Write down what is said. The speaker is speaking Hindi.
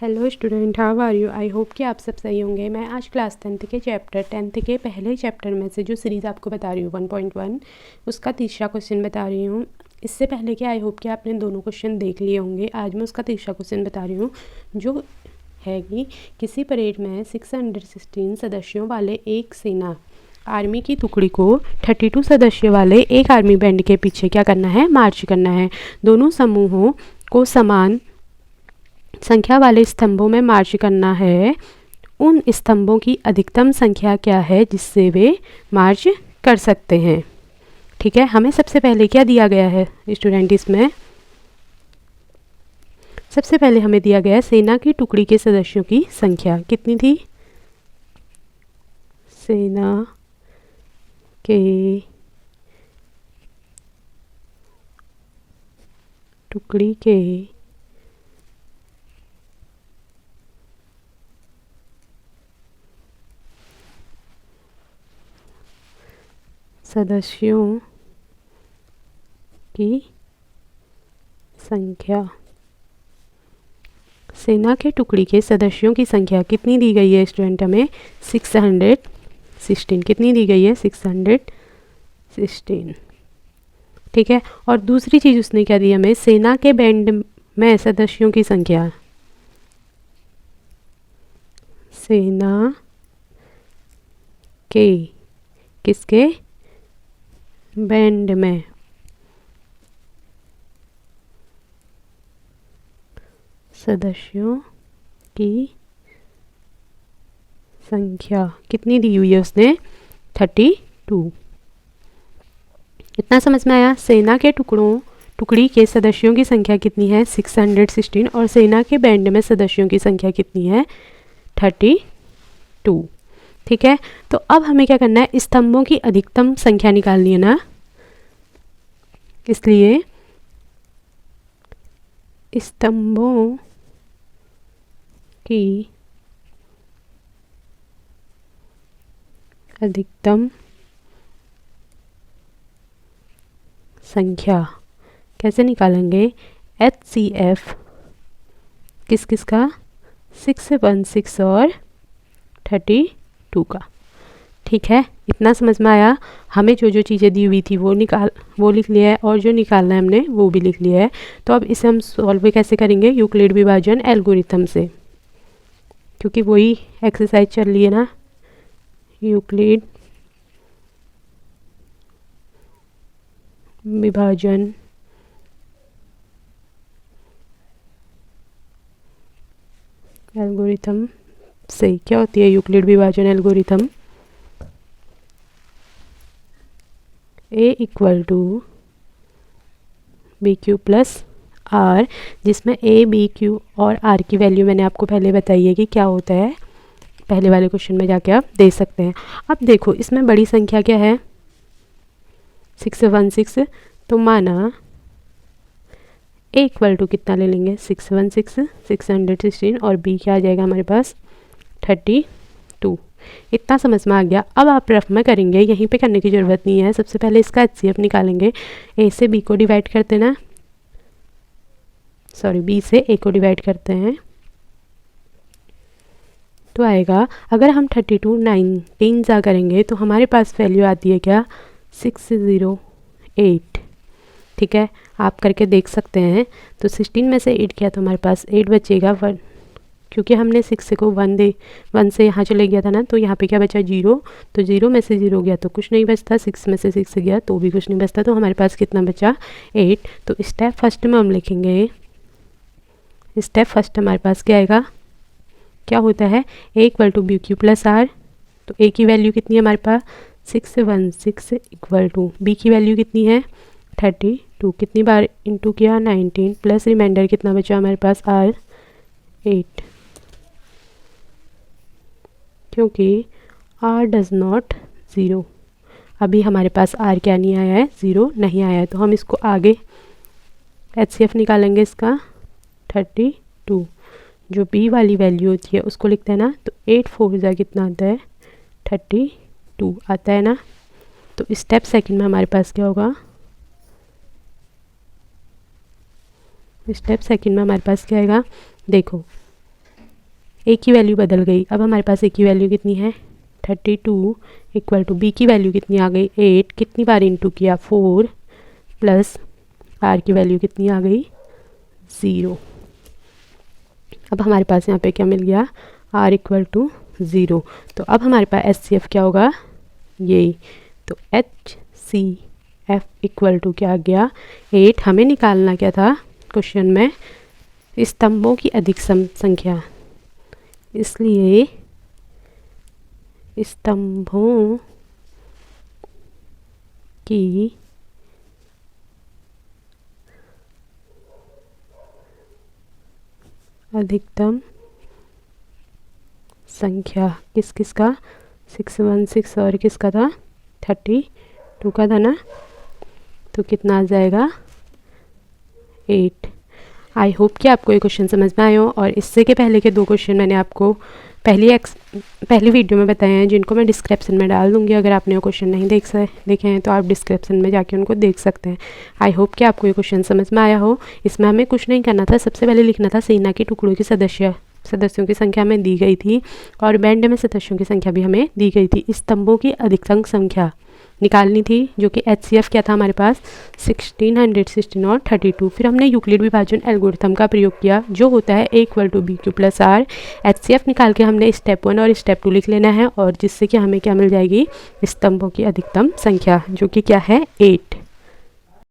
Hello student, how are you. I hope कि आप सब सही होंगे। मैं आज क्लास 10th के पहले चैप्टर में से जो सीरीज़ आपको बता रही हूँ 1.1 उसका तीसरा क्वेश्चन बता रही हूँ। इससे पहले कि आई होप कि आपने दोनों क्वेश्चन देख लिए होंगे। आज मैं उसका तीसरा क्वेश्चन बता रही हूँ जो है कि किसी परेड में 616 सदस्यों वाले एक सेना आर्मी की टुकड़ी को 32 सदस्यों वाले एक आर्मी बैंड के पीछे क्या करना है, मार्च करना है। दोनों समूहों को समान संख्या वाले स्तंभों में मार्च करना है। उन स्तंभों की अधिकतम संख्या क्या है जिससे वे मार्च कर सकते हैं। ठीक है, हमें सबसे पहले क्या दिया गया है स्टूडेंट, इसमें सबसे पहले हमें दिया गया है सेना की टुकड़ी के सदस्यों की संख्या कितनी थी। सेना के टुकड़ी के सदस्यों की संख्या, सेना के टुकड़ी के सदस्यों की संख्या कितनी दी गई है स्टूडेंट, हमें 616। कितनी दी गई है, 616। ठीक है, और दूसरी चीज़ उसने क्या दी हमें, सेना के बैंड में सदस्यों की संख्या, सेना के किसके बैंड में सदस्यों की संख्या कितनी दी हुई है उसने, 32। इतना समझ में आया। सेना के टुकड़ी के सदस्यों की संख्या कितनी है, 616, और सेना के बैंड में सदस्यों की संख्या कितनी है, 32। ठीक है, तो अब हमें क्या करना है, स्तंभों की अधिकतम संख्या निकालनी है ना। इसलिए स्तंभों की अधिकतम संख्या कैसे निकालेंगे, HCF किस किस का, 616 और 32 का। ठीक है, इतना समझ में आया। हमें जो जो चीज़ें दी हुई थी वो लिख लिया है, और जो निकालना है हमने वो भी लिख लिया है। तो अब इसे हम सॉल्व कैसे करेंगे, यूक्लिड विभाजन एल्गोरिथम से, क्योंकि वही एक्सरसाइज चल रही है ना। यूक्लिड विभाजन एल्गोरिथम से क्या होती है यूक्लिड विभाजन algorithm, A equal to B Q plus R, जिसमें A, B, Q और R की वैल्यू मैंने आपको पहले बताई है कि क्या होता है। पहले वाले क्वेश्चन में जाके आप दे सकते हैं। अब देखो इसमें बड़ी संख्या क्या है, 616, तो माना A इक्वल टू कितना ले लेंगे, 616, 616, और B क्या आ जाएगा हमारे पास, 32। इतना समझ में आ गया। अब आप रफ में करेंगे, यहीं पे करने की ज़रूरत नहीं है। सबसे पहले इसका HCF निकालेंगे। A से B को डिवाइड करते ना, सॉरी B से A को डिवाइड करते हैं तो आएगा, अगर हम 32 19 जा करेंगे तो हमारे पास वैल्यू आती है क्या, 608। ठीक है, आप करके देख सकते हैं। तो 16 में से 8 किया तो हमारे पास 8 बचेगा, 1, क्योंकि हमने 6 को 1 से यहाँ चले गया था ना, तो यहाँ पे क्या बचा, 0। तो 0 में से 0 गया तो कुछ नहीं बचता, 6 में से 6 गया तो भी कुछ नहीं बचता, तो हमारे पास कितना बचा, 8। तो स्टेप फर्स्ट में हम लिखेंगे, स्टेप फर्स्ट हमारे पास क्या आएगा, क्या होता है, A equal to B Q plus R. तो A की वैल्यू कितनी है हमारे पास, 616 इक्वल टू B की वैल्यू कितनी है, 32। कितनी बार इंटू किया, 19, प्लस रिमाइंडर कितना बचा हमारे पास, R 8, क्योंकि R डज नॉट 0। अभी हमारे पास R क्या नहीं आया है, 0 नहीं आया है। तो हम इसको आगे HCF निकालेंगे इसका, 32। जो B वाली वैल्यू होती है उसको लिखते हैं ना, तो 8 4 जा कितना आता है, 32 आता है ना। तो स्टेप सेकंड में हमारे पास क्या होगा, स्टेप सेकंड में हमारे पास क्या आएगा, देखो ए की वैल्यू बदल गई। अब हमारे पास ए की वैल्यू कितनी है 32 इक्वल टू बी की वैल्यू कितनी आ गई 8, कितनी बार इंटू किया 4, प्लस आर की वैल्यू कितनी आ गई 0। अब हमारे पास यहाँ पे क्या मिल गया आर इक्वल टू 0। तो अब हमारे पास एच सी एफ क्या होगा यही, तो H C F equal to क्या आ गया 8। हमें निकालना क्या था क्वेश्चन में स्तंभों की अधिकतम संख्या, इसलिए स्तंभों की अधिकतम संख्या किस किस का 616 और किसका था 32 का था ना, तो कितना आ जाएगा 8। आई होप कि आपको ये क्वेश्चन समझ में आए हो। और इससे के पहले के 2 क्वेश्चन मैंने आपको पहली वीडियो में बताए हैं, जिनको मैं डिस्क्रिप्शन में डाल दूँगी। अगर आपने वो क्वेश्चन नहीं देखे हैं तो आप डिस्क्रिप्शन में जाके उनको देख सकते हैं। आई होप कि आपको ये क्वेश्चन समझ में आया हो। इसमें हमें कुछ नहीं करना था, सबसे पहले लिखना था सेना के टुकड़ों की सदस्यों की संख्या हमें दी गई थी और बैंड में सदस्यों की संख्या भी हमें दी गई थी। स्तंभों की अधिकतम संख्या निकालनी थी, जो कि एच सी एफ क्या था हमारे पास 1616 और 32। फिर हमने यूक्लिड विभाजन एल्गोरिथम का प्रयोग किया, जो होता है A equal to B Q plus R. H C F निकाल के हमने स्टेप 1 और स्टेप 2 लिख लेना है, और जिससे कि हमें क्या मिल जाएगी स्तंभों की अधिकतम संख्या, जो कि क्या है 8।